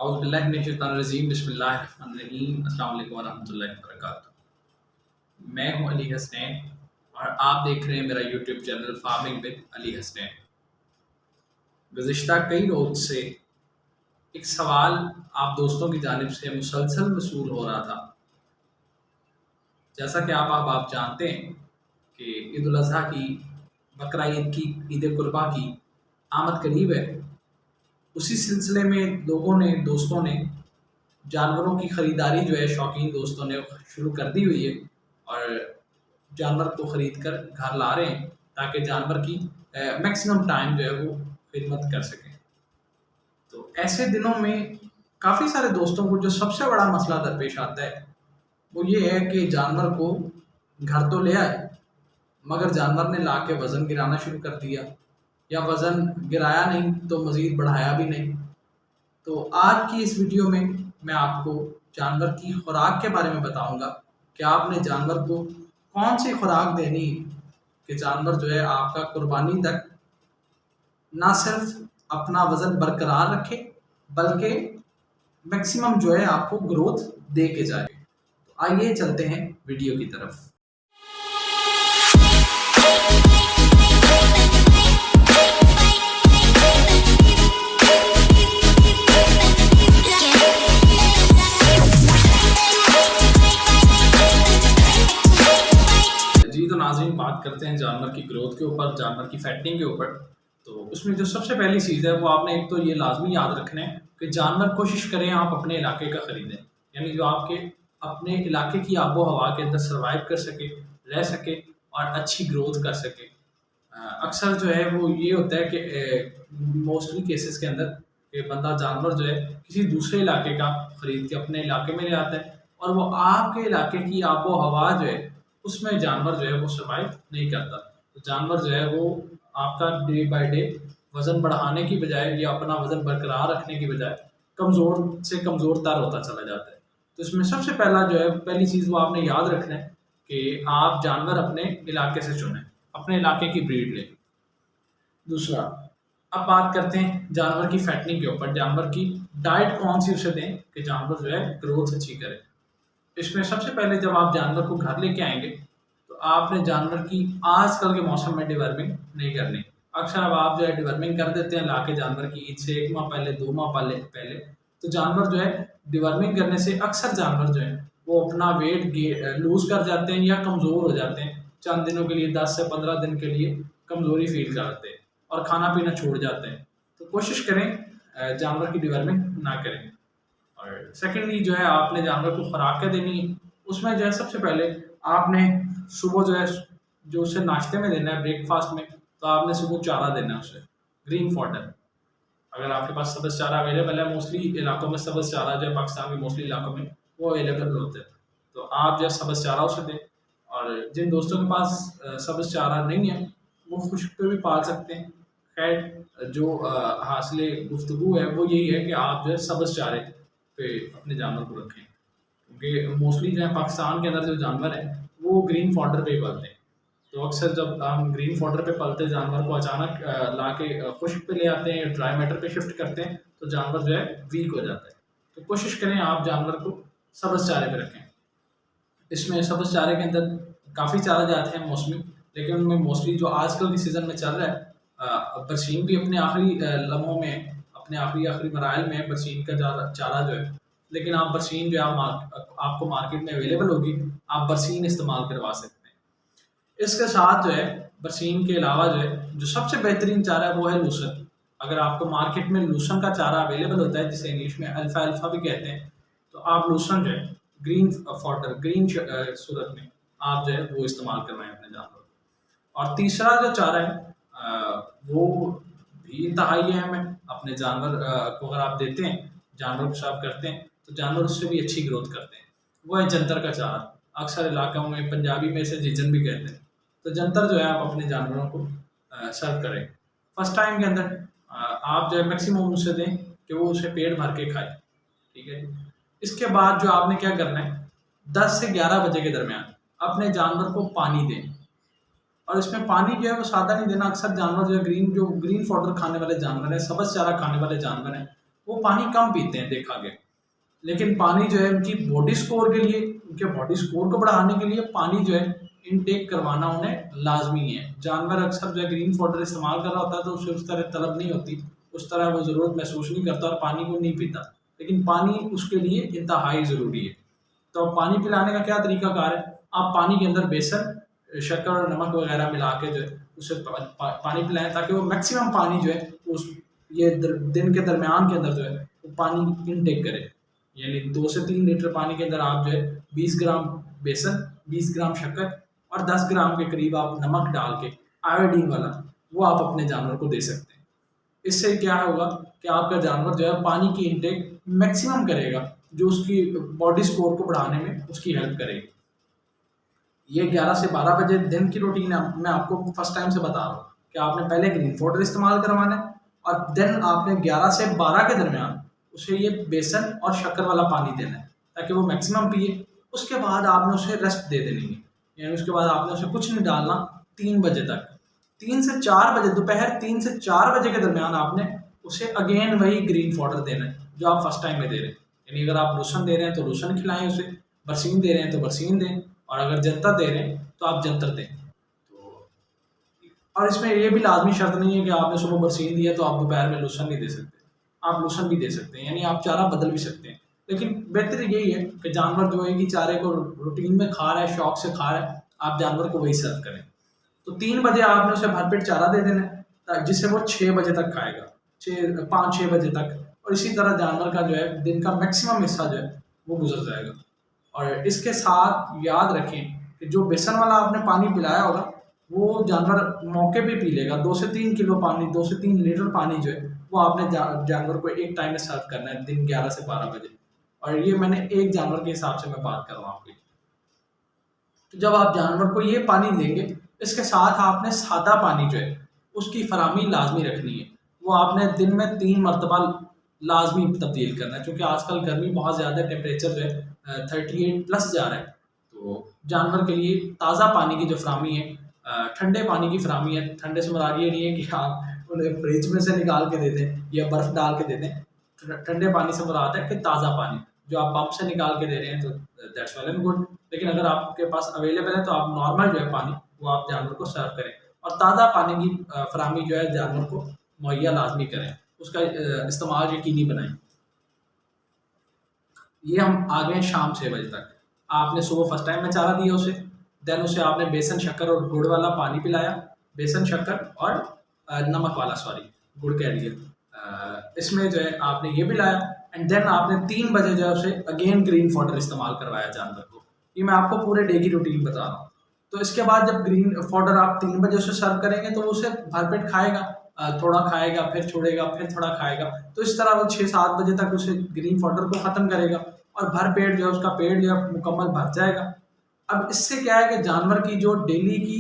औज़ुबिल्लाहिमिनश्शैतानिर्रजीम बिस्मिल्लाहिर्रहमानिर्रहीम अस्सलाम वालेकुम वरहमतुल्लाहि वबरकातुहू। मैं हूँ अली हसनैन और आप देख रहे हैं मेरा YouTube channel farming with Ali Hasnain. गुज़िश्ता कई रोज़ से एक सवाल आप दोस्तों की जानिब से मुसलसल वसूल हो रहा था। जैसा कि आप जानते हैं कि ईद उल अज़हा की, बकरा ईद की, ईद कुर्बा की आमद करीब है। उसी सिलसिले में दोस्तों ने जानवरों की ख़रीदारी जो है शौकीन दोस्तों ने शुरू कर दी हुई है और जानवर को ख़रीद कर घर ला रहे हैं ताकि जानवर की मैक्सिमम टाइम जो है वो खिदमत कर सकें। तो ऐसे दिनों में काफ़ी सारे दोस्तों को जो सबसे बड़ा मसला दरपेश आता है वो ये है कि जानवर को घर तो ले आए मगर जानवर ने ला के वज़न गिराना शुरू कर दिया, या वज़न गिराया नहीं तो मज़ीद बढ़ाया भी नहीं। तो आज की इस वीडियो में मैं आपको जानवर की खुराक के बारे में बताऊंगा कि आपने जानवर को कौन सी खुराक देनी कि जानवर जो है आपका कुर्बानी तक ना सिर्फ अपना वज़न बरकरार रखे बल्कि मैक्सिमम जो है आपको ग्रोथ दे के जाए। तो आइए चलते हैं वीडियो की तरफ। तो नाज़रीन, बात करते हैं जानवर की ग्रोथ के ऊपर, जानवर की फैटनिंग के ऊपर। तो उसमें जो सबसे पहली चीज़ है वो आपने एक तो ये लाजमी याद रखना है कि जानवर कोशिश करें आप अपने इलाके का ख़रीदें, यानी जो आपके अपने इलाके की आबो हवा के अंदर सर्वाइव कर सके, रह सके और अच्छी ग्रोथ कर सके। अक्सर जो है वो ये होता है कि मोस्टली केसेस के अंदर कि बंदा जानवर जो है किसी दूसरे इलाके का ख़रीद के अपने इलाके में ले आता है और वो आपके इलाके की आबो हवा जो है उसमें जानवर जो है वो सर्वाइव नहीं करता। तो जानवर जो है वो आपका डे बाय डे वज़न बढ़ाने की बजाय या अपना वज़न बरकरार रखने की बजाय कमज़ोर से कमज़ोर तर होता चला जाता है। तो इसमें सबसे पहली चीज़ वो आपने याद रखना है कि आप जानवर अपने इलाके से चुनें, अपने इलाके की ब्रीड लें। दूसरा, अब बात करते हैं जानवर की फैटनिंग के ऊपर। जानवर की डाइट कौन सी उसे दें कि जानवर जो है ग्रोथ अच्छी करे। इसमें सबसे पहले जब आप जानवर को घर लेके आएंगे तो आपने जानवर की आजकल के मौसम में डिवर्मिंग नहीं करनी। अक्सर अब आप जो है डिवर्मिंग कर देते हैं लाके जानवर की ईद से 1 माह पहले, 2 माह पहले। तो जानवर जो है डिवर्मिंग करने से अक्सर जानवर जो है वो अपना वेट लूज़ कर जाते हैं या कमज़ोर हो जाते हैं। चंद दिनों के लिए, 10 से 15 दिन के लिए कमज़ोरी फील करते हैं और खाना पीना छोड़ जाते हैं। तो कोशिश करें जानवर की डिवर्मिंग ना करें। और सेकेंडली जो है आपने जानवर को खुराक क्या देनी है, उसमें जो है सबसे पहले आपने सुबह जो उसे नाश्ते में देना है, ब्रेकफास्ट में, तो आपने सुबह चारा देना है उसे, ग्रीन फॉडर। अगर आपके पास सब्ज़ चारा अवेलेबल है, मोस्टली इलाकों में सब्ज़ चारा जो है पाकिस्तान के मोस्टली इलाकों में वो अवेलेबल होते हैं, तो आप जो है सब्ज़ चारा उसे दें। और जिन दोस्तों के पास सब्ज़ चारा नहीं है वो खुश्क पे भी पाल सकते हैं। खैर, जो हासिल गुफ्तगू है वो यही है कि आप जो है सब्ज़ चारे पे अपने जानवर को रखें, क्योंकि मोस्टली जो है पाकिस्तान के अंदर जो जानवर हैं वो ग्रीन फॉडर पे ही पलते हैं। तो अक्सर जब हम ग्रीन फॉडर पे पलते जानवर को अचानक ला के खुश्क पे ले आते हैं, ड्राई मैटर पे शिफ्ट करते हैं, तो जानवर जो है वीक हो जाता है। तो कोशिश करें आप जानवर को सब्ज़ चारे पे रखें। इसमें सब्ज़ चारे के अंदर काफ़ी चारा जाते हैं मौसमी, लेकिन उनमें मोस्टली जो आजकल के सीज़न में चल रहा है, बरसीन भी अपने आखिरी लम्हों में, अपने आखिरी मराइल में बरसीन का चारा जो है, लेकिन आप बरसीन जो आपको मार्केट में अवेलेबल होगी, आप बरसीन इस्तेमाल करवा सकते हैं। इसके साथ जो है बरसीन के अलावा जो सबसे बेहतरीन चारा है वो है लूसन। अगर आपको मार्केट में लूसन का चारा अवेलेबल होता है, जिसे इंग्लिश में अल्फा भी कहते हैं, तो आप लूसन जो है ग्रीन फॉडर, ग्रीन सूरत में आप जो है वो इस्तेमाल करवाएं अपने जानवर को। और तीसरा जो चारा है वो भी इंतहाई अहम है। अपने जानवर को अगर आप देते हैं, जानवर को साफ करते हैं, तो जानवर उससे भी अच्छी ग्रोथ करते हैं, वो है जंतर का चारा। अक्सर इलाकों में पंजाबी में इसे जिजन भी कहते हैं। तो जंतर जो है आप अपने जानवरों को सर्व करें। फर्स्ट टाइम के अंदर आप जो है मैक्सिमम उसे दें कि वो उसे पेट भर के खाए, ठीक है। इसके बाद जो आपने क्या करना है, 10 से 11 बजे के दरमियान अपने जानवर को पानी दें। और इसमें पानी जो है वो सादा नहीं देना। अक्सर जानवर जो है ग्रीन फॉडर खाने वाले जानवर हैं, सब्ज़ चारा खाने वाले जानवर हैं, वो पानी कम पीते हैं देखा गया। लेकिन पानी जो है उनकी बॉडी स्कोर के लिए, उनके बॉडी स्कोर को बढ़ाने के लिए पानी जो है इनटेक करवाना उन्हें लाजमी है। जानवर अक्सर जो है ग्रीन फॉडर इस्तेमाल कर रहा होता है तो उसे उस तरह तलब नहीं होती, उस तरह वो ज़रूरत महसूस नहीं करता और पानी को नहीं पीता, लेकिन पानी उसके लिए इंतहाई ज़रूरी है। तो पानी पिलाने का क्या तरीकाकार है, आप पानी के अंदर बेसन, शक्कर और नमक वगैरह मिला के जो है उसे पानी पिलाएं, ताकि वो मैक्सिमम पानी जो है उस ये दिन के दरमियान के अंदर जो है वो पानी इनटेक करे। यानी 2 से 3 लीटर पानी के अंदर आप जो है 20 ग्राम बेसन, 20 ग्राम शक्कर और 10 ग्राम के करीब आप नमक डाल के आयोडीन वाला वो आप अपने जानवर को दे सकते हैं। इससे क्या होगा कि आपका जानवर जो है पानी की इनटेक मैक्सिमम करेगा, जो उसकी बॉडी स्कोर को बढ़ाने में उसकी हेल्प करेगी। ये 11 से 12 बजे दिन की रूटीन है, मैं आपको फर्स्ट टाइम से बता रहा हूँ कि आपने पहले ग्रीन फॉडर इस्तेमाल करवाना है और देन आपने 11 से 12 के दरमियान उसे ये बेसन और शक्कर वाला पानी देना है ताकि वो मैक्सिमम पिए। उसके बाद आपने उसे रेस्ट दे देनी है, यानी उसके बाद आपने उसे कुछ नहीं डालना 3 बजे तक। 3 से 4 बजे, दोपहर 3 से 4 बजे के दरमियान आपने उसे अगेन वही ग्रीन फॉडर देना है जो आप फर्स्ट टाइम में दे रहे हैं। यानी अगर आप लूसन दे रहे हैं तो लूसन खिलाएं उसे, बरसीन दे रहे हैं तो बरसीन दें, और अगर जंतर दे रहे हैं तो आप जंतर दें। तो और इसमें ये भी लाजमी शर्त नहीं है कि आपने सुबह बरसीन दिया तो आप दोपहर में लूसन नहीं दे सकते, आप लूसन भी दे सकते हैं, यानी आप चारा बदल भी सकते हैं। लेकिन बेहतर यही है कि जानवर जो है कि चारे को रूटीन में खा रहा है, शौक से खा रहा है, आप जानवर को वही सर्व करें। तो 3 बजे आपने उसे भरपेट चारा दे देना है जिससे वो 6 बजे तक खाएगा, 5-6 बजे तक, और इसी तरह जानवर का जो है दिन का मैक्सिमम हिस्सा जो है वो गुजर जाएगा। और इसके साथ याद रखें कि जो बेसन वाला आपने पानी पिलाया होगा वो जानवर मौके पे पी लेगा। 2 से 3 किलो पानी, 2 से 3 लीटर पानी जो है वो आपने जानवर को एक टाइम में सर्व करना है दिन 11 से 12 बजे। और ये मैंने एक जानवर के हिसाब से मैं बात कर रहा हूँ आपकी। तो जब आप जानवर को ये पानी देंगे, इसके साथ आपने सादा पानी जो है उसकी फराहमी लाजमी रखनी है। वो आपने दिन में 3 मरतबा लाजमी तब्दील करना है, क्योंकि आजकल गर्मी बहुत ज़्यादा, टेम्परेचर जो है 38+ जा रहा है। तो जानवर के लिए ताज़ा पानी की जो फराहमी है, ठंडे पानी की फराहमी है, ठंडे से मुराद ये नहीं है कि आप उन्हें फ्रिज में से निकाल के दे दें या बर्फ़ डाल के दे दें। ठंडे पानी से मुराद है कि ताज़ा पानी जो आप पंप से निकाल के दे रहे हैं, तो दैट्स वेल एंड गुड। लेकिन अगर आपके पास अवेलेबल है तो आप नॉर्मल जो है पानी वो आप जानवर को सर्व करें, और ताज़ा पानी की फराहमी जो है जानवर को मुहैया लाजमी करें, उसका इस्तेमाल यकीनी बनाएं। ये हम आ गए शाम 6 बजे तक। आपने सुबह फर्स्ट टाइम में चारा दिया उसे, देन उसे आपने बेसन शक्कर और गुड़ वाला पानी पिलाया, बेसन शक्कर और नमक वाला, सॉरी गुड़ कह दिया, इसमें जो है आपने ये पिलाया। एंड देन आपने 3 बजे जो है उसे अगेन ग्रीन फॉडर इस्तेमाल करवाया जानवर को। ये मैं आपको पूरे डे की रूटीन बता रहा हूँ। तो इसके बाद जब ग्रीन फॉडर आप 3 बजे उसे सर्व करेंगे तो उसे भरपेट खाएगा, थोड़ा खाएगा फिर छोड़ेगा, फिर थोड़ा खाएगा। तो इस तरह वो 6-7 बजे तक उसे ग्रीन फॉडर को ख़त्म करेगा और भर पेट जो है उसका पेट जो है मुकम्मल भर जाएगा। अब इससे क्या है कि जानवर की जो डेली की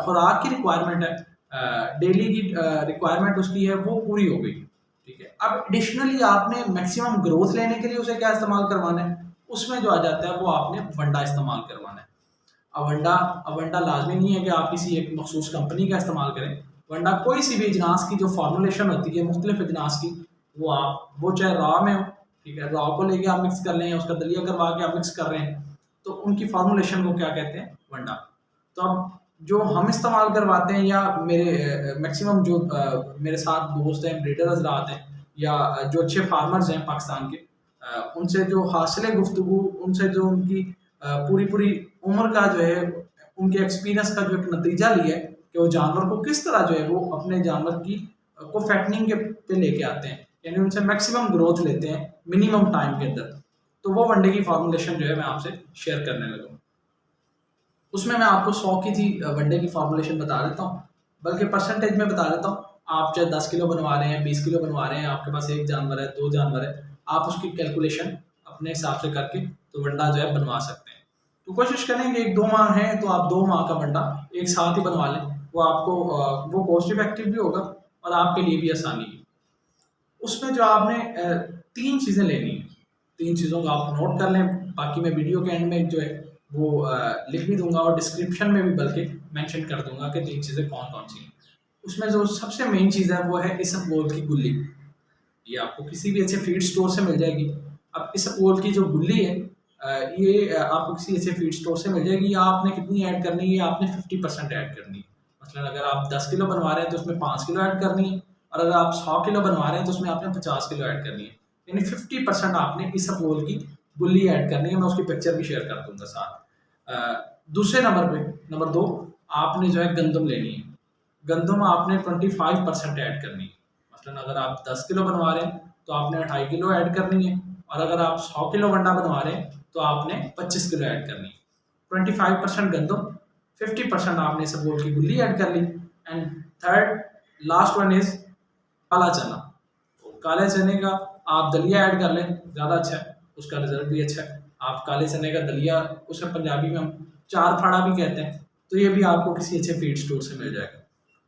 खुराक की रिक्वायरमेंट है, डेली की रिक्वायरमेंट उसकी है वो पूरी हो गई, ठीक है। अब एडिशनली आपने मैक्सिमम ग्रोथ लेने के लिए उसे क्या इस्तेमाल करवाना है, उसमें जो आ जाता है वो आपने वंडा इस्तेमाल करवाना है। अब वंडा लाजमी नहीं है कि आप किसी एक मखसूस कंपनी का इस्तेमाल करें। वंडा कोई सी भी अजनास की जो फार्मूलेशन होती है मुख्तलिफ अजनास की, वो चाहे रॉ में हो, ठीक है, रॉ को लेके आप मिक्स कर लें, उसका दलिया करवा के आप मिक्स कर रहे हैं, तो उनकी फार्मूलेशन को क्या कहते हैं, वंडा। तो अब जो हम इस्तेमाल करवाते हैं या मेरे मैक्सिमम जो मेरे साथ दोस्त हैं, ब्रीडर हज़रात हैं, या जो अच्छे फार्मर्स हैं पाकिस्तान के, उनसे जो हासिल गुफ्तगू, उनसे जो उनकी पूरी उम्र का जो है उनके एक्सपीरियंस का जो एक नतीजा लिया है कि वो जानवर को किस तरह जो है वो अपने जानवर की को फैटनिंग के पे लेके आते हैं, यानी उनसे मैक्सिमम ग्रोथ लेते हैं मिनिमम टाइम के अंदर। तो वो वनडे की फार्मूलेशन जो है मैं आपसे शेयर करने लगा। उसमें मैं आपको 100 केजी वनडे की फार्मूलेशन बता देता हूँ, बल्कि परसेंटेज में बता देता हूँ। आप चाहे 10 किलो बनवा रहे हैं, 20 किलो बनवा रहे हैं, आपके पास 1 जानवर है, 2 जानवर है, आप उसकी कैलकुलेशन अपने हिसाब से करके तो वंडा जो है बनवा सकते हैं। तो कोशिश करें कि 1-2 माह है तो आप 2 माह का वंडा एक साथ ही बनवा लें, वो आपको वो कॉस्ट इफेक्टिव भी होगा और आपके लिए भी आसानी है। उसमें जो आपने 3 चीज़ें लेनी है, 3 चीज़ों को आप नोट कर लें, बाकी मैं वीडियो के एंड में जो है वो लिख भी दूंगा और डिस्क्रिप्शन में भी बल्कि मेंशन कर दूंगा कि 3 चीज़ें कौन कौन सी हैं। उसमें जो सबसे मेन चीज़ है वो है इसबगोल की गुल्ली। ये आपको किसी भी अच्छे फीड स्टोर से मिल जाएगी। अब इस ओल की जो गुल्ली है ये आपको किसी अच्छे फीड स्टोर से मिल जाएगी। या आपने कितनी ऐड करनी है, आपने 50% ऐड करनी है। मसलन अगर आप 10 किलो बनवा रहे हैं तो उसमें 5 किलो ऐड करनी है, और अगर आप 100 किलो बनवा रहे हैं तो उसमें आपने 50 किलो ऐड करनी है। यानी 50% आपने इस ओल की गुल्ली ऐड करनी है। मैं उसकी पिक्चर भी शेयर कर दूंगा साथ। दूसरे नंबर पे, नंबर 2, आपने जो है गंदम लेनी है। गंदम आपने 25% ऐड करनी है। मसलन अगर आप 10 किलो बनवा रहे हैं तो आपने 2.5 किलो ऐड करनी है, और अगर आप 100 किलो वंडा बनवा रहे हैं तो आपने 25 किलो ऐड करनी है। 25% गंदम, 50% आपने इसबगोल की गुल्ली ऐड कर ली। And third last one is kala chana. तो काले चने का आप दलिया ऐड कर लें, ज़्यादा अच्छा है, उसका रिजल्ट भी अच्छा है। आप काले चने का दलिया, उसे पंजाबी में हम चार फाड़ा भी कहते हैं, तो ये भी आपको किसी अच्छे फीड स्टोर से मिल जाएगा।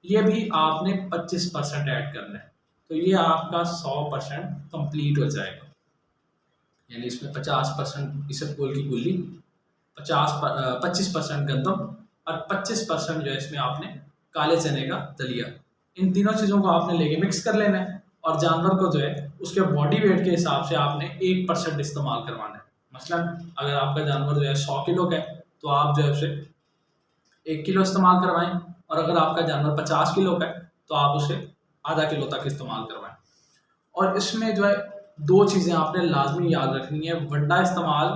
ये भी आपने 25% ऐड करना है, तो ये आपका 100% कंप्लीट हो जाएगा। यानी इसमें 50% इसबगोल की गुल्ली, 25% गंदम, और 25% जो है इसमें आपने काले चने का दलिया। इन तीनों चीज़ों को आपने लेके मिक्स कर लेना है, और जानवर को जो है उसके बॉडी वेट के हिसाब से आपने 1% इस्तेमाल करवाना है। मसलन अगर आपका जानवर जो है 100 किलो का है तो आप जो है उसे 1 किलो इस्तेमाल करवाएं, और अगर आपका जानवर 50 किलो का है तो आप उसे आधा किलो तक इस्तेमाल करवाएं। और इसमें जो है दो चीज़ें आपने लाजमी याद रखनी है। वंडा इस्तेमाल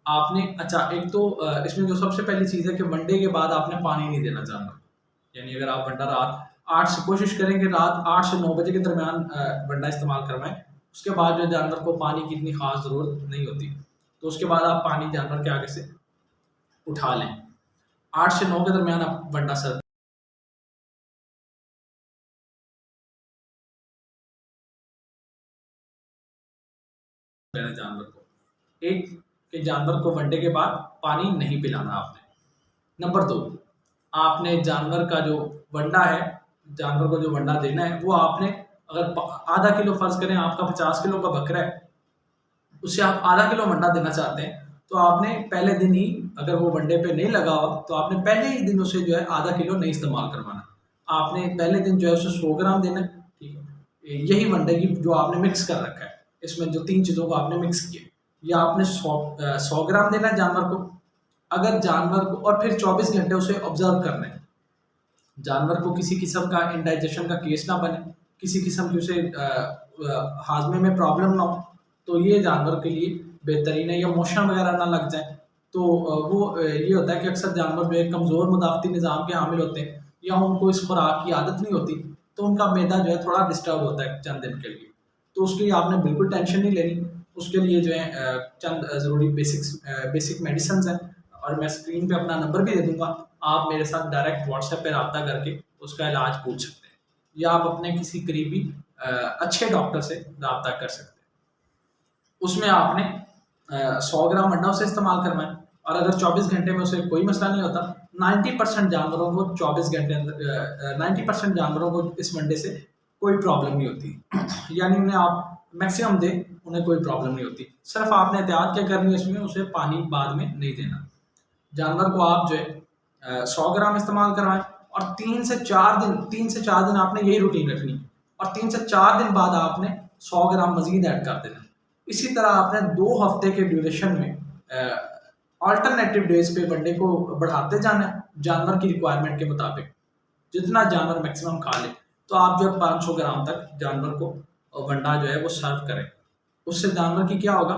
आपने, अच्छा एक तो इसमें जो सबसे पहली चीज़ है कि वनडे के बाद आपने पानी नहीं देना जानवर को। यानी अगर आप वंडा रात 8 से, कोशिश करें कि रात 8 से 9 बजे के दरमियान वंडा इस्तेमाल करवाएं। उसके बाद जो जानवर को पानी की इतनी ख़ास ज़रूरत नहीं होती, तो उसके बाद आप पानी जानवर के आगे से उठा लें। 8 से 9 के दरमियान आप वंडा सर्व लेना जानवर को। एक के जानवर को वनडे के बाद पानी नहीं पिलाना आपने। नंबर 2, आपने जानवर का जो वंडा है, जानवर को जो वंडा देना है वो आपने, अगर आधा किलो, फर्ज करें आपका 50 किलो का बकरा है, उससे आप आधा किलो वंडा देना चाहते हैं, तो आपने पहले दिन ही, अगर वो वनडे पे नहीं लगा हुआ तो आपने पहले ही दिन उसे जो है आधा किलो नहीं इस्तेमाल करवाना। आपने पहले दिन जो है उसे 100 ग्राम देना है, ठीक है। यही वनडे की जो आपने मिक्स कर रखा है, इसमें जो 3 चीज़ों को आपने मिक्स किया, या आपने 100 ग्राम देना है जानवर को। अगर जानवर को, और फिर 24 घंटे उसे ऑब्जर्व करना है, जानवर को किसी किस्म का इंडाइजेशन का केस ना बने, किसी किस्म की उसे हाजमे में प्रॉब्लम ना हो, तो ये जानवर के लिए बेहतरीन है। या मोशन वगैरह ना लग जाए, तो ये होता है कि अक्सर जानवर जो है कमज़ोर मुदाफ़ती निज़ाम के हामिल होते हैं, या उनको इस खुराक की आदत नहीं होती, तो उनका मैदा जो है थोड़ा डिस्टर्ब होता है चंद दिन के लिए। तो उसके लिए आपने बिल्कुल टेंशन नहीं लेनी। उसके लिए जो है चंद ज़रूरी बेसिक मेडिसिन हैं, और मैं स्क्रीन पे अपना नंबर भी दे दूँगा। आप मेरे साथ डायरेक्ट व्हाट्सएप पे रब्ता करके उसका इलाज पूछ सकते हैं, या आप अपने किसी करीबी अच्छे डॉक्टर से रब्ता कर सकते हैं। उसमें आपने 100 ग्राम अंडा उसे इस्तेमाल करवाएं, और अगर 24 घंटे में उसे कोई मसला नहीं होता, 90% जानवरों को 24 घंटे अंदर 90% जानवरों को इस वनडे से कोई प्रॉब्लम नहीं होती। यानी उन्हें आप मैक्सिमम दें, उन्हें कोई प्रॉब्लम नहीं होती। सिर्फ आपने एहतियात क्या करनी है, इसमें उसे पानी बाद में नहीं देना। जानवर को आप जो है 100 ग्राम इस्तेमाल करवाएं, और 3 से 4 दिन आपने यही रूटीन रखनी, और 3 से 4 दिन बाद आपने 100 ग्राम मजीद ऐड कर देना। इसी तरह आपने 2 हफ्ते के ड्यूरेशन में अल्टरनेटिव डेज पे वनडे को बढ़ाते जाना है, जानवर की रिक्वायरमेंट के मुताबिक। जितना जानवर मैक्सिमम खा ले, तो आप जो 500 ग्राम तक जानवर को वंडा जो है वो सर्व करें। उससे जानवर की क्या होगा,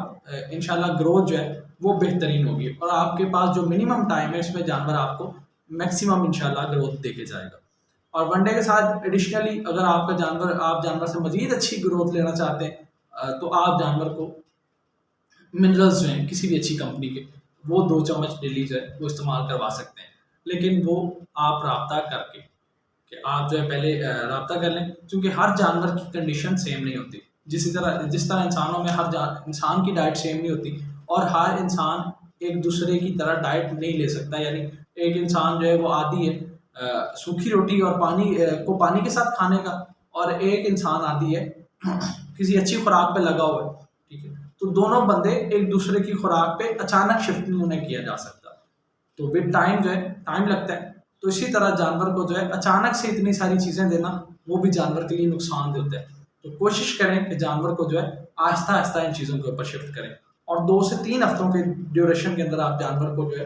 इंशाल्लाह ग्रोथ जो है वो बेहतरीन होगी, और आपके पास जो मिनिमम टाइम है इसमें जानवर आपको मैक्सिमम इंशाल्लाह ग्रोथ देके जाएगा। और वनडे के साथ एडिशनली अगर आप जानवर से मज़ीद अच्छी ग्रोथ लेना चाहते हैं, तो आप जानवर को मिनरल्स जो हैं किसी भी अच्छी कंपनी के, वो 2 चम्मच डेली जो है वो इस्तेमाल करवा सकते हैं। लेकिन वो आप रब्ता करके, कि आप जो है पहले रब्ता कर लें, क्योंकि हर जानवर की कंडीशन सेम नहीं होती। जिस तरह इंसानों में इंसान की डाइट सेम नहीं होती, और हर इंसान एक दूसरे की तरह डाइट नहीं ले सकता। यानी एक इंसान जो है वो आदी है सूखी रोटी और पानी के साथ खाने का, और एक इंसान आदी है किसी अच्छी खुराक पे लगा हुआ है, ठीक है। तो दोनों बंदे एक दूसरे की खुराक पे अचानक शिफ्ट नहीं उन्हें किया जा सकता, तो विद टाइम जो है टाइम लगता है। तो इसी तरह जानवर को जो है अचानक से इतनी सारी चीज़ें देना, वो भी जानवर के लिए नुकसान होता है। तो कोशिश करें कि जानवर को जो है आहिस्ता आहिस्ता इन चीज़ों के ऊपर शिफ्ट करें, और 2 से 3 हफ्तों के ड्यूरेशन के अंदर आप जानवर को जो है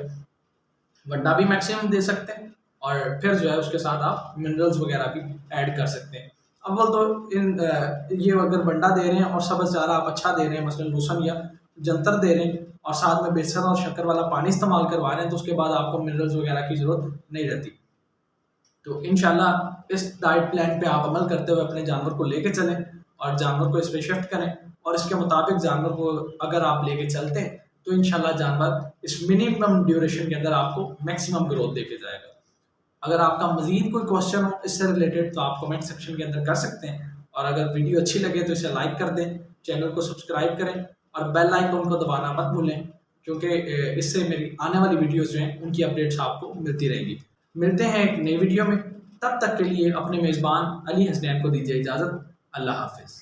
वंडा भी मैक्सिमम दे सकते हैं, और फिर जो है उसके साथ आप मिनरल्स वगैरह भी ऐड कर सकते हैं। अव्वल तो ये अगर वंडा दे रहे हैं और सब्ज़ चारा आप अच्छा दे रहे हैं, मसलन लूसन या जंतर दे रहे हैं, और साथ में बेसन और शक्कर वाला पानी इस्तेमाल करवा रहे हैं, तो उसके बाद आपको मिनरल्स वगैरह की ज़रूरत नहीं रहती। तो इंशाल्लाह इस डाइट प्लान पे आप अमल करते हुए अपने जानवर को लेके चलें और जानवर को इस पे शिफ्ट करें, और इसके मुताबिक जानवर को अगर आप लेके चलते हैं तो इंशाल्लाह जानवर इस मिनिमम ड्यूरेशन के अंदर आपको मैक्सिमम ग्रोथ देके जाएगा। अगर आपका मज़ीद कोई क्वेश्चन हो इससे रिलेटेड तो आप कमेंट सेक्शन के अंदर कर सकते हैं, और अगर वीडियो अच्छी लगे तो इसे लाइक कर दें, चैनल को सब्सक्राइब करें और बेल आइकन को दबाना मत भूलें, क्योंकि इससे मेरी आने वाली वीडियोज़ जो हैं उनकी अपडेट्स आपको मिलती रहेंगी। मिलते हैं एक नई वीडियो में, तब तक के लिए अपने मेज़बान अली हसनैन को दीजिए इजाज़त। अल्लाह हाफ़िज़।